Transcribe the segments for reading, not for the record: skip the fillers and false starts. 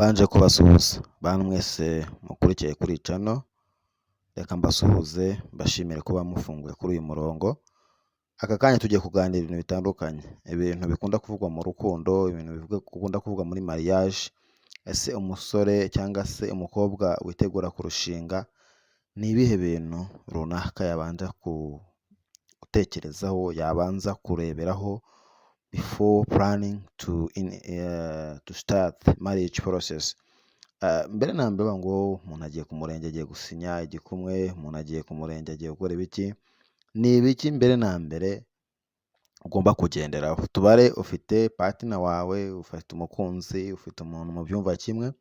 Banje kubasuhuza bantu mwese mukurikiye kuri channel, reka mbasuhuze mbashimire kuba mufunguye kuri uyu murongo. Aka kanya tugiye kuganira ibintu bitandukanye, ibintu bikunda kuvugwa mu rukundo, ibintu bikunda kuvugwa muri mariage. Ese umusore cyangwa se umukobwa witegura kurushinga ni ibihe bintu runaka yabanza gutekerezaho, yabanza kureberaho before planning to start marriage process. Mbere na mbere ngo umuntu agiye ku murenge agiye gusinya igikumwe, umuntu agiye ku murenge agiye gukora ibiki, ni ibiki mbere na mbere ugomba kugenderaho. Tubare ufite partner wawe, ufite umukunzi, ufite umuntu mu byumva kimwe,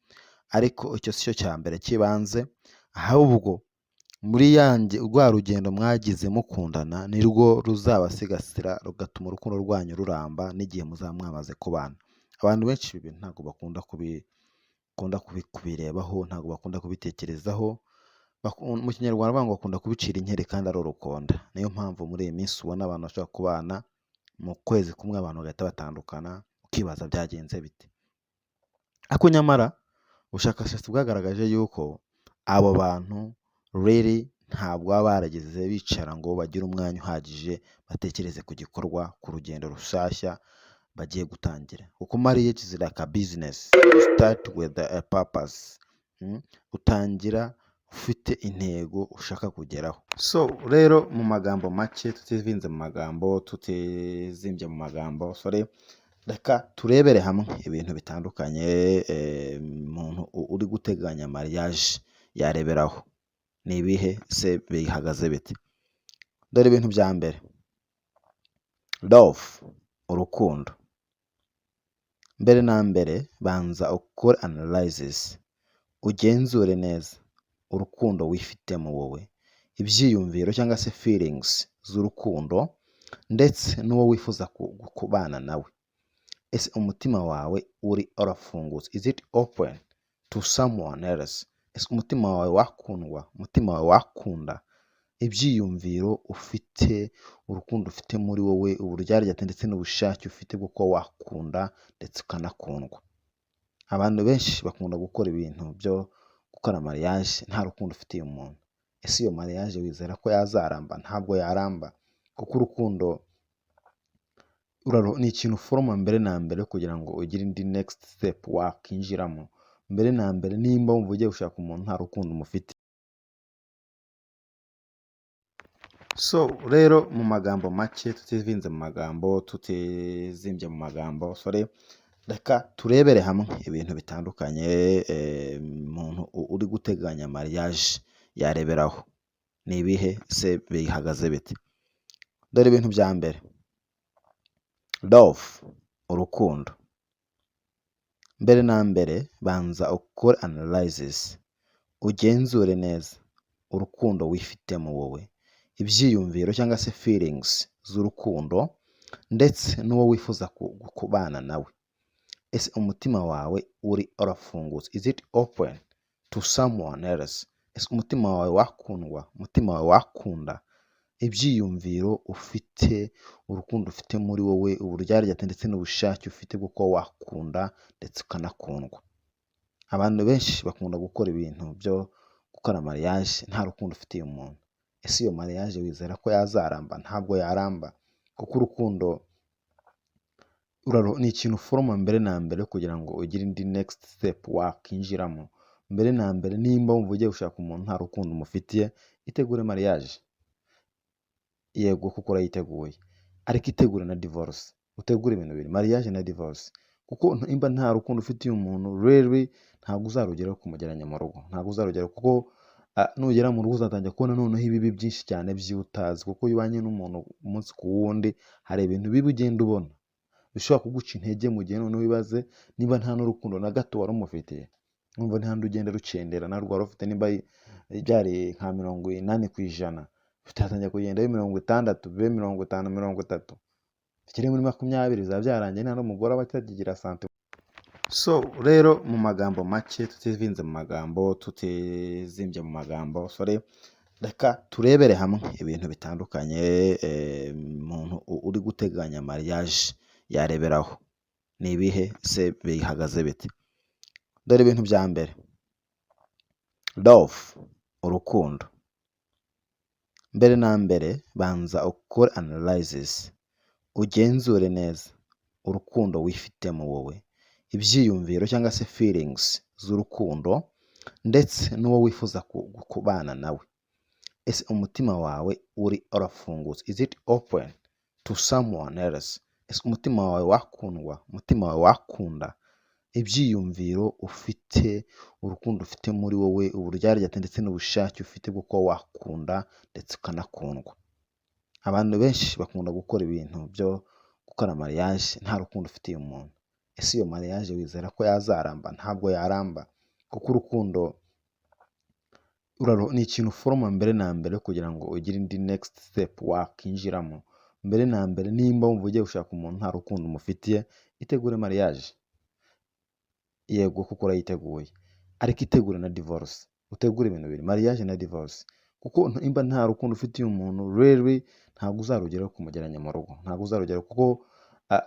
ariko icyo si cyo cya mbere kibanze, ahubwo muri rwa rugendo mwagize mukundana nirwo ruzabasigasira rugatuma urukundo rwanyu ruramba n'igihe muzaba mwamaze kubana. Abantu benshi ibi bintu ntabwo bakunda kubirebaho, ntabwo bakunda kubitekerezaho. Mu kinyarwanda bavuga ngo bakunda kubicira inkeri kandi ari urukonda. Niyo mpamvu muri iyi minsi ubona abantu bashobora kubana mu kwezi kumwe abantu bagahita batandukana, ukibaza byagenze bite. Ariko nyamara ubushakashatsi bwagaragaje yuko abo bantu really ntabwo baba barageze bicara ngo bagire umwanya uhagije batekereze ku gikorwa, ku rugendo rushyashya bagiye gutangira. Kuko marriage is like a business, you start with a purpose. Utangira ufite intego ushaka kugeraho. So rero mu magambo make, tutizimbye mu magambo, reka turebere hamwe ibintu bitandukanye umuntu uri guteganya mariage yareberaho. Ni ibihe se bihagaze bite? Dore ibintu bya mbere: love, urukundo. Mbere na mbere banza ukore analysis, ugenzure neza urukundo wifitemo wowe, ibyiyumviro cyangwa se feelings z'urukundo, ndetse n'uwo wifuza kubana nawe. Ese umutima wawe urafungutse? Is it open to someone else? Ese umutima wawe wakundwa, umutima wawe wakunda, ibyiyumviro ufite, urukundo ufite muri wowe, uburyarya ndetse n'ubushake ufite bwo kuba wakunda ndetse ukanakundwa. Abantu benshi bakunda gukora ibintu byo gukora mariage nta rukundo ufitiye umuntu. Ese iyo mariage wizera ko yazaramba? Ntabwo yaramba, kuko urukundo ni ikintu uforoma mbere na mbere kugira ngo ugire indi next step wakinjiramo. Mbere na mbere nimba wumva ugiye gushaka umuntu nta rukundo umufite. So rero mu magambo make, tutizimbye mu magambo, reka turebere hamwe ibintu bitandukanye umuntu uri guteganya mariage yareberaho. Ni ibihe se bihagaze bite? Dore ibintu bya mbere: love, urukundo. Mbere na mbere banza ukore analysis, ugenzure neza urukundo wifitemo wowe, ibyiyumviro cyangwa se feelings z'urukundo, ndetse n'uwo wifuza kubana nawe. Ese umutima wawe urafungutse? Is it open to someone else? Ese umutima wawe wakundwa, umutima wawe wakunda, ibyiyumviro ufite, urukundo ufite muri wowe, uburyarya ndetse n'ubushake ufite bwo kuba wakunda ndetse ukanakundwa. Abantu benshi bakunda gukora ibintu byo gukora mariage nta rukundo ufitiye umuntu. Ese iyo mariage wizera ko yazaramba? Ntabwo yaramba, kuko urukundo ni ikintu uforoma mbere na mbere kugira ngo ugire indi next step wakinjiramo. Mbere na mbere nimba wumva ugiye gushaka umuntu nta rukundo umufitiye, itegure mariage. Yego kuko urayiteguye, ariko itegure na divorce. Utegure ibintu bibiri: mariage na divorce. Kuko nimba nta rukundo ufitiye umuntu really ntabwo uzarugeraho kumugeranya mu rugo, ntabwo uzarugeraho, kuko nugera mu rugo uzatangira kubona noneho ibibi byinshi cyane by'utazi. Kuko iyo ubanye n'umuntu umunsi ku wundi hari ibintu bibi ugenda ubona bishobora kuguca intege mu gihe noneho wibaze niba nta n'urukundo na gato wari umufitiye. Numva ntihandi ugenda rucendera narwo wari ufite, nimba byari nka 80%, bitatangira kugenda 60%, 50%, 30%, bikiri muri 20% bizaba byarangiye nta n'umugore aba atakigira sante. So rero mu magambo make, tutizimbye mu magambo, reka turebere hamwe ibintu bitandukanye umuntu uri guteganya mariage yareberaho. Ni ibihe se bihagaze bite? Dore ibintu bya mbere: love, urukundo. Mbere na mbere banza ukore analysis, ugenzure neza urukundo wifitemo wowe, ibyiyumviro cyangwa se feelings z'urukundo ndetse n'uwo wifuza kubana nawe. Ese umutima wawe urafungutse? Is it open to someone else? Ese umutima wawe wakundwa? Umutima wawe wakunda? Ibyiyumviro ufite, urukundo ufite muri wowe, uburyarya ndetse n'ubushake ufite bwo kuba wakunda ndetse ukanakundwa. Abantu benshi bakunda gukora ibintu byo gukora mariage nta rukundo ufitiye umuntu. Ese iyo mariage wizera ko yazaramba? Ntabwo yaramba, kuko urukundo ni ikintu uforoma mbere na mbere kugira ngo ugire indi next step wakinjiramo. Mbere na mbere nimba wumva ugiye gushaka umuntu nta rukundo umufitiye, itegure mariage. Yego kuko urayiteguye, ariko itegure na divorce. Utegure ibintu bibiri: mariage na divorce. Kuko nimba nta rukundo ufitiye umuntu really, ntabwo uzarugeraho kumugeranya mu rugo. Ntabwo uzarugeraho, kuko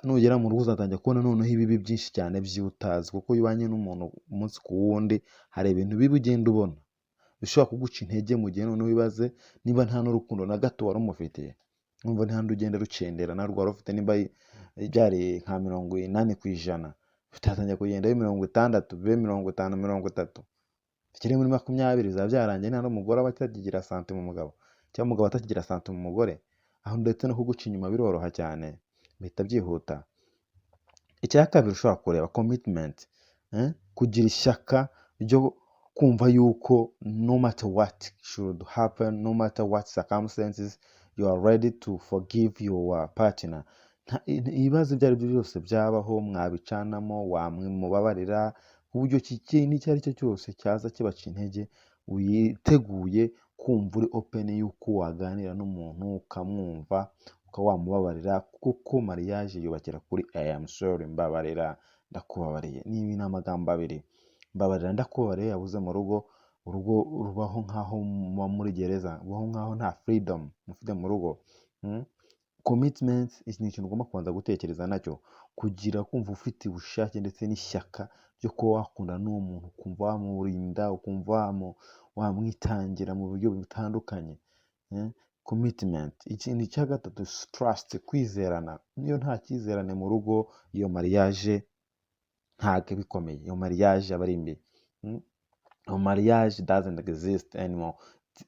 nugera mu rugo uzatangira kubona noneho ibibi byinshi cyane by'utazi, kuko iyo ubanye n'umuntu umunsi ku wundi hari ibintu bibi ugenda ubona bishobora kuguca intege mu gihe noneho wibaze niba nta n'urukundo na gato wari umufitiye. Numva ntihandi ugenda rucendera, narwo wari ufite nimba byari nka 80%, bitatangiye kugenda bibe 60, bibe 50, 30, bikiri muri 20 bizaba byarangiye nta n'umugore aba atakigira santi mu mugabo, cyangwa umugabo atakigira santi mu mugore. Aho ndetse no kuguca inyuma biroroha cyane, bihita byihuta. Icya kabiri ushobora kureba commitment, kugira ishyaka ryo kumva yuko no matter what should happen, no matter what circumstances, you are ready to forgive your partner. Ibibazo ibyo ari byo byose byabaho mwabicanamo, wamwimubabarira, ku buryo n'icyo ari cyo cyose cyaza kibaca intege, witeguye kumva uri open yuko waganira n'umuntu ukamwumva, ukaba wamubabarira, kuko mariage yubakira kuri I am sorry, mbabarira, ndakubabariye. Ni amagambo abiri: mbabarira, ndakubabariye. Yabuze mu rugo, urugo rubaho nk'aho muba muri gereza, rubaho nk'aho nta freedom mufite mu rugo. Commitment ni ikintu ugomba kubanza gutekereza nacyo, kugira kumva ufite ubushake ndetse n'ishyaka ryo kuba wakunda n'uwo muntu, ukumva wamurinda, ukumva wamwitangira mu buryo butandukanye. Commitment. Ikintu cya gatatu, trust, kwizerana. Niyo nta cyizerane mu rugo, iyo mariage ntabwo bikomeye, iyo mariage aba ari mbi. Iyo mariage doesn't exist anymore,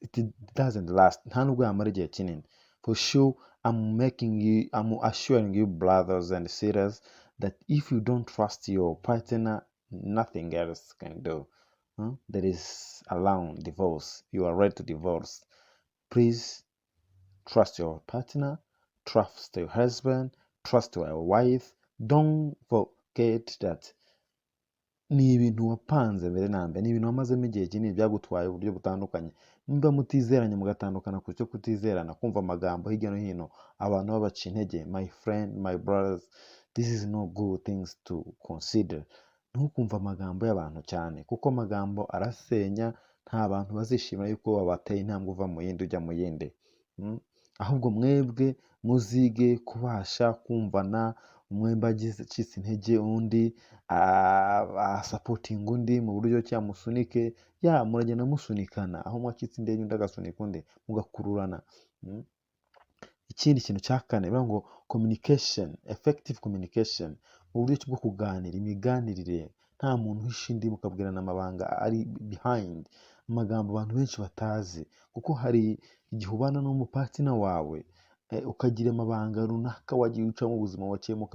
it doesn't last, nta nubwo yamara igihe kinini. For sure, I'm assuring you brothers and sisters that if you don't trust your partner, nothing else can do. There is allowed divorce. You are ready to divorce. Please trust your partner, trust your husband, trust your wife. Don't forget that ni ibintu wapanze mbere na mbere, ni ibintu wamazemo igihe kinini, byagutwaye uburyo butandukanye. Nimba mutizeranye mugatandukana ku cyo kutizerana, kumva amagambo hirya no hino abantu babaca intege, my friend, my brothers, this is no good things to consider. Ntukumva amagambo y'abantu cyane, kuko amagambo arasenya. Nta bantu bazishimira yuko wabateye intambwe uva mu yindi ujya mu yindi. Ahubwo mwebwe muzige kubasha kumvana, umwemba acitse intege undi supporting undi mu buryo cyamusunike, muragenda musunikana, aho mwacitse intege undi agasunika undi, mugakururana. Ikindi kintu cya kane bivuga ngo communication, effective communication, mu buryo bwo kuganira, imiganirire, nta muntu uhisha undi, mukabwirana amabanga ari behind, amagambo abantu benshi batazi. Kuko hari igihe ubana n'umupartner wawe ukagira amabanga runaka wagiye ucamo ubuzima waciyemo,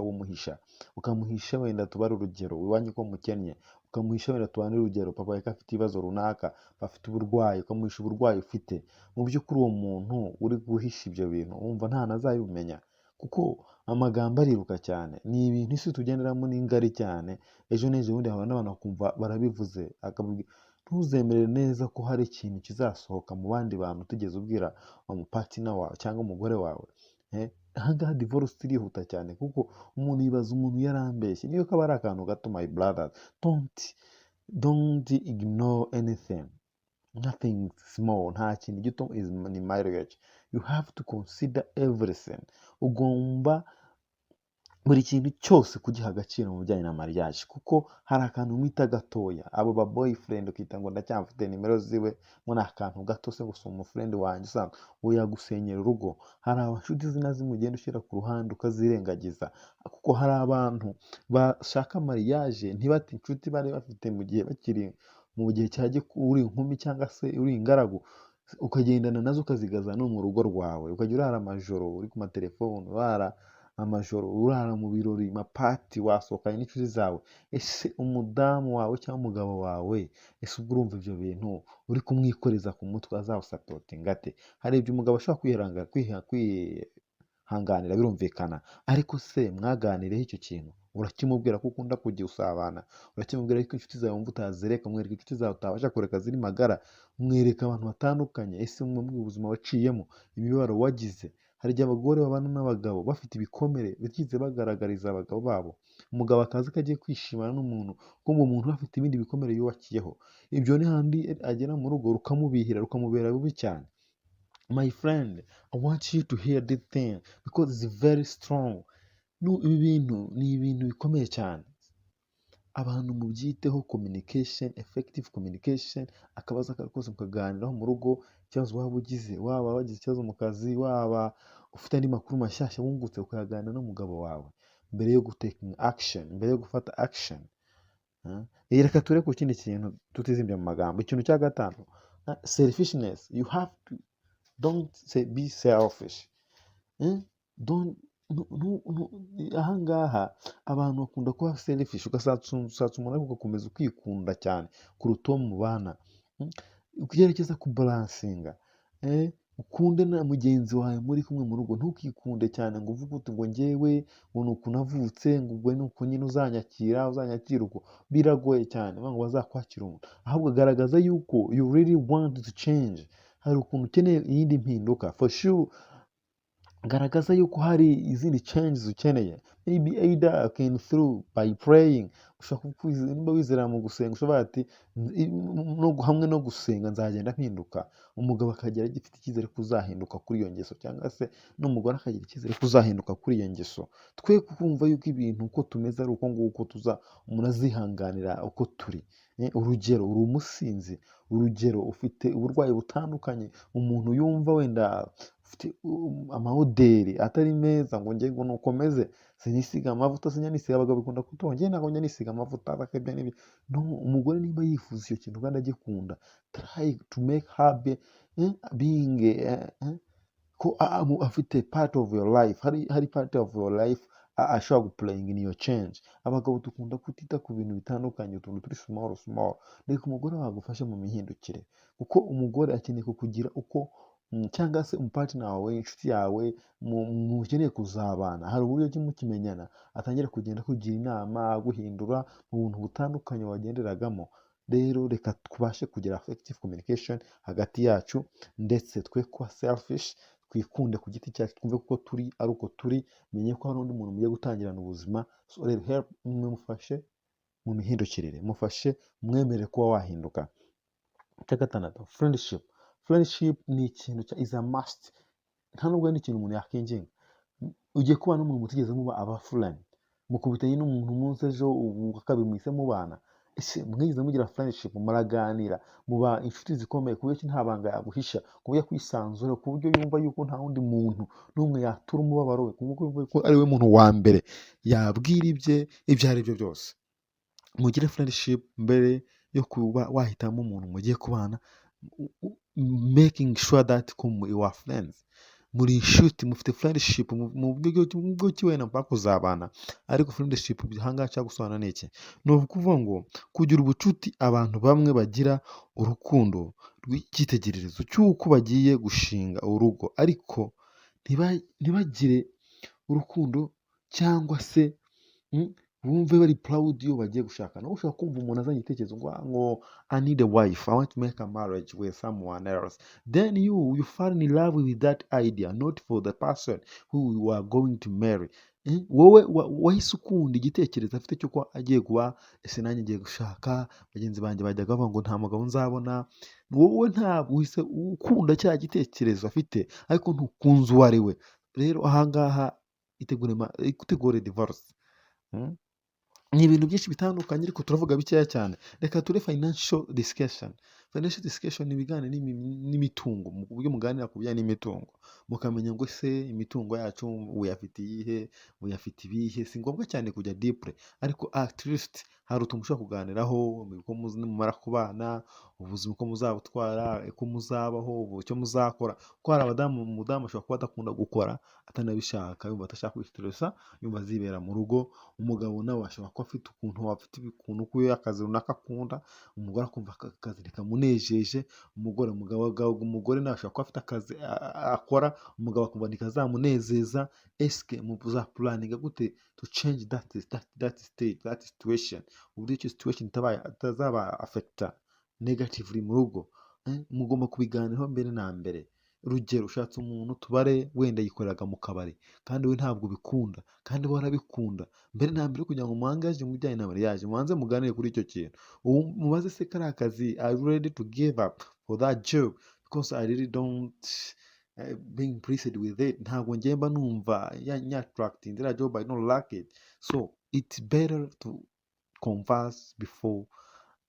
ukamuhisha wenda tubare urugero, iwanyu ko mukennye, ukamuhisha wenda tubane urugero, papa yaka afite ibibazo runaka, bafite uburwayi, ukamuhisha uburwayi ufite. Mu by'ukuri uwo muntu uri guhisha ibyo bintu wumva nta nazabimenya, kuko amagambo ariruka cyane. Ni ibintu isi tugenderamo ni ngari cyane. Ejo n'ejo bundi abantu bakumva barabivuze, ntuzemere neza ko hari ikintu kizasohoka mu bandi bantu utigeze ubwira umupartner wawe cyangwa umugore wawe. Ahangaha divorce irihuta cyane, kuko umuntu yibaza umuntu yarambeshye. Niyo kaba ari akantu gato, my brothers, don't ignore anything, nothing small, nta kintu gito in marriage. You have to consider everything. Ugomba buri kintu cyose kugiha agaciro mu bijyanye na mariage, kuko hari akantu mwita gatoya, abo ba boyfriend ukita ngo ndacyafite nimero ziwe, ngo ni akantu gato se gusa umufriend wanjye usanzwe uwo yagusenyera urugo. Hari abashuti zina zimwe ugenda ushyira ku ruhande ukazirengagiza, kuko hari abantu bashaka mariage ntibate inshuti bari bafite mu gihe bakiri mu gihe cya uri inkumi cyangwa se uri ingaragu, ukagendana nazo ukazigaza no mu rugo rwawe, ukajya urara amajoro uri ku matelefone, urara amajoro urara mu birori mapati, wasohokanye n'inshuti zawe. Ese umudamu wawe cyangwa umugabo wawe, ese ubwo urumva ibyo bintu uri kumwikoreza ku mutwe azawusapotinga ate? Hari ibyo umugabo ashobora kwihanganira birumvikana, ariko se mwaganiriyeho icyo kintu? Urakimubwira ko ukunda kujya usabana, urakimubwira ko inshuti zawe wumva utazireka, umwereka inshuti zawe utabasha kureka ziri magara, umwereka abantu batandukanye. Ese umubwira ubuzima waciyemo, imibabaro wagize. Hari igihe abagore babana n'abagabo bafite ibikomere bigize bagaragariza abagabo babo, umugabo akazi ko agiye kwishimana n'umuntu, kumva umuntu afite ibindi bikomere yubakiyeho. Ibyo ni handi agera mu rugo rukamubihira, rukamubera bibi cyane. My friend, I want you to hear this thing because it's very strong. Ibi bintu ni ibintu bikomeye cyane. Abantu mubyiteho, communication, effective communication, akabazo ako kose mukaganiraho mu rugo, ikibazo waba ugize, waba wagize ikibazo mu kazi, waba ufite andi makuru mashyashya wungutse, ukayaganira n'umugabo wawe mbere yo gutaking action, mbere yo gufata action. Reka ture ku kindi kintu tutizimbye mu magambo. Ikintu cya gatanu, selfishness. You have to don't be selfish. Ahangaha abantu bakunda kuba selfish, ugasatsa umuntu ariko ugakomeza ukikunda cyane kuruta uwo mubana. Ugerageza kubalansinga, ukunde na mugenzi wawe muri kumwe mu rugo, ntukikunde cyane ngo uvuge uti ngo njyewe ngo ni uku navutse, ngo ubwo ni uku nyine uzanyakira uko. Biragoye cyane ngo bazakwakira umuntu, ahubwo garagaza yuko you really want to change. Hari ukuntu ukeneye iyindi mpinduka, for sure. Garagaza yuko hari izindi changes ukeneye, maybe either can through by praying. Ushobora niba wizera mu gusenga, ushobora ati hamwe no gusenga nzagenda mpinduka. Umugabo akagira agifite icyizere ko uzahinduka kuri iyo ngeso, cyangwa se n'umugore akagira icyizere ko uzahinduka kuri iyo ngeso. Twe kumva yuko ibintu uko tumeze ari uko nguko umuntu azihanganira uko turi. Urugero, uri umusinzi, urugero ufite uburwayi butandukanye, umuntu yumva wenda ufite amahoteli atari meza, ngo njye ngo nukomeze sinisiga amavuta, sinyanisiga. Abagabo bikunda kutuba njye ntabwo njya nisiga amavuta bakabya n'ibi. No, umugore niba yifuza icyo kintu kandi agikunda, try to make her being ko afite part of your life, hari part of your life ashobora guplaying in your change. Abagabo dukunda kutita ku bintu bitandukanye, utuntu turi small. Reka umugore wagufasha mu mihindukire, kuko umugore akeneye kukugira uko cyangwa se umupartner wawe, inshuti yawe, mukeneye kuzabana. Hari uburyo ki mukimenyana atangira kugenda kugira inama, guhindura mu buntu butandukanye wagenderagamo. Rero reka tubashe kugira effective communication hagati yacu, ndetse twe kuba selfish, twikunde ku giti cyacu, twumve ko turi ari uko turi, menye ko hari undi muntu mugiye gutangirana ubuzima. So rero help mufashe mu mihindukirire, mufashe mwemere kuba wahinduka. Icya gatandatu, friendship. Friendship ni ikintu is a must. Nta nubwo ari ikintu umuntu yakinginga. Ugiye kuba n'umuntu mutigeze muba aba friend, mukubitanye n'umuntu munsi ejo kabiri mwise mubana, ese mwigize mugira friendship, muraganira, muba inshuti zikomeye, ku buryo nta banga yaguhisha, ku buryo kwisanzura, ku buryo yumva yuko nta wundi muntu n'umwe yatura umubabaro we, ku buryo yumva ko ari we muntu wa mbere yabwira ibyo ari byo byose. Mugire friendship mbere yo kuba wahitamo umuntu mugiye kubana, making sure that you are friends, muri inshuti, mufite friendship mu buryo ki wenda mpaka kuzabana. Ariko friendship ahangaha cyangwa gusobanura ni iki? Ni ukuvuga ngo kugira ubucuti abantu bamwe bagira urukundo rw'icyitegererezo cy'uko bagiye gushinga urugo, ariko ntibagire urukundo cyangwa se bumve bari proud iyo bagiye gushakana. Ushobora kumva umuntu azanye igitekerezo ngo I need a wife, I want to make a marriage with someone else, then you fall in love with that idea, not for the person who you are going to marry. Wowe wahise ukunda igitekerezo afite cyo ko agiye kuba, ese nanjye ngiye gushaka, bagenzi banjye bajyaga bavuga ngo nta mugabo nzabona. Wowe ntabwo uhise ukunda cya gitekerezo afite, ariko ntukunze uwo ari we. Rero ahangaha itegure divorce. Mm? Ni ibintu byinshi bitandukanye ariko turavuga bikeya cyane. Reka ture financial discussion. Financial discussion ni ibiganiro n'imitungo, mu buryo muganira ku bijyanye n'imitungo, mukamenya ngo ese imitungo yacu uyafite iyihe, uyafite ibihe. Si ngombwa cyane kujya deeply, ariko at least hari utuntu mushobora kuganiraho, uko nimumara kubana, ubuzima uko muzabutwara, uko muzabaho, icyo muzakora. Kuko hari umudamu ashobora kuba adakunda gukora, atanabishaka, yumva atashaka kwistressa, yumva azibera mu rugo. Umugabo nawe ashobora kuba afite ukuntu kuyo akazi runaka akunda, umugore akumva akazi ntikamunejeje. Umugore nawe ashobora kuba afite akazi akora, umugabo akumva ntikazamunezeza. Eske muzapulaninga gute to change that state, that situation, uburyo icyo situation itazaba affecta negatively mu rugo. Mugomba kubiganiraho mbere na mbere. Urugero, ushatse umuntu tubare wenda yikoreraga mu kabari kandi we ntabwo bikunda, kandi we arabikunda. Mbere na mbere kugira ngo muhangaje mu bijyanye na mariage, mubanze muganire kuri icyo kintu. Mubaze se kariya kazi, are you ready to give up for that job? Because I really don't being pleased with it. Ntabwo ngemba numva attracting that job, I don't like it. So it's better to converse before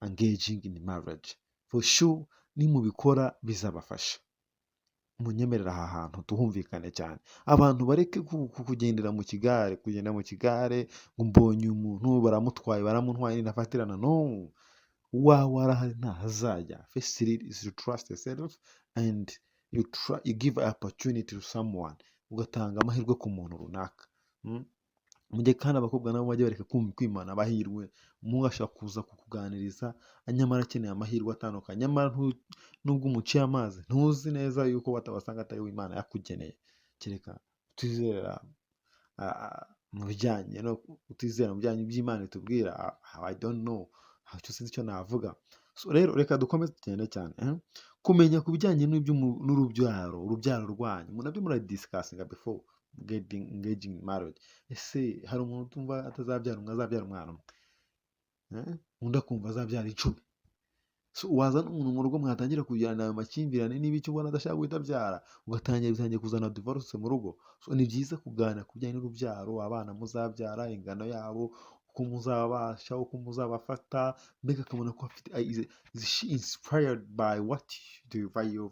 engaging in marriage. For sure, nimubikora bizabafasha. Munyemerera aha hantu tuhumvikane cyane. Abantu bareke kugenda mu kigare ngo mbonye umuntu baramuntwaye nafatirana. No, wawe arahari ntahazajya. First is to trust yourself and you give opportunity to someone, ugatanga amahirwe ku muntu runaka. Mujye kandi abakobwa nabo bajye bareka kwimana amahirwe. Umuntu ashaka kuza kukuganiriza nyamara akeneye amahirwe atandukanye, nyamara nubwo umuciye amazi ntuzi neza yuko watabasanga atari Imana yakugeneye. Kereka utizera mu bijyanye no utizera mu bijyanye by'Imana itubwira. I don't know, icyo sinzi icyo navuga. So rero reka dukomeze tugende cyane. Kumenya ku bijyanye urubyaro rwanyu, nabyo muradiscussing before engaging in marriage. Ese hari umuntu utumva atazabyara azabyara umwana umwe, undi akumva azabyara 10. So wazana umuntu mu rugo mwatangira kugirana ayo makimbirane n'ibiki ubona adashaka guhita abyara, bitangiye kuzana divorce mu rugo. So ni byiza kuganira ku bijyanye n'urubyaro, abana muzabyara, ingano yabo, uko muzabasha, uko muzabafata. Mbega akamenya ko is she inspired by what you do, by your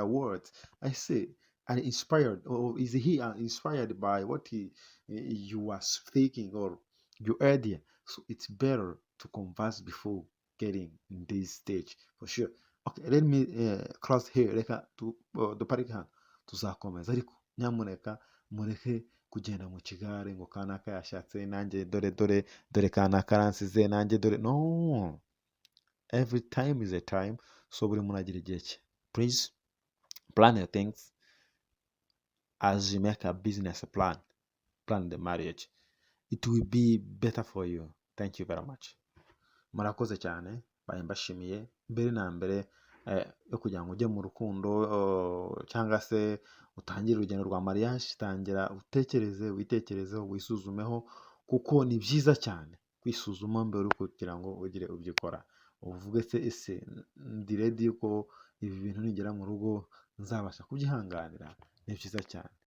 words? I say, are inspired, or is he inspired by what you are speaking or your idea? So it's better to converse before getting in this stage, for sure. Okay, let me cross here. Reka duparike hano, tuzakomeza. Ariko nyamuneka mureke kugenda mu kigare ngo kanaka yashatse nanjye dore kanaka aransize nanjye dore. No, every time is a time. So buri muntu agira igihe cye. Please plan your things as you make a business plan the marriage. It will be better for you. Thank you very much. Murakoze cyane, baye mbashimiye. Mbere na mbere yo kugira ngo ujye mu rukundo cyangwa se utangire urugendo rwa mariage, tangira witekerezeho, wisuzumeho, kuko ni byiza cyane kwisuzuma mbere kugira ngo ugire ubyikora. Uvuge se ese ndi ready ko ibi bintu nigera mu rugo nzabasha kubyihanganira. Ni byiza cyane.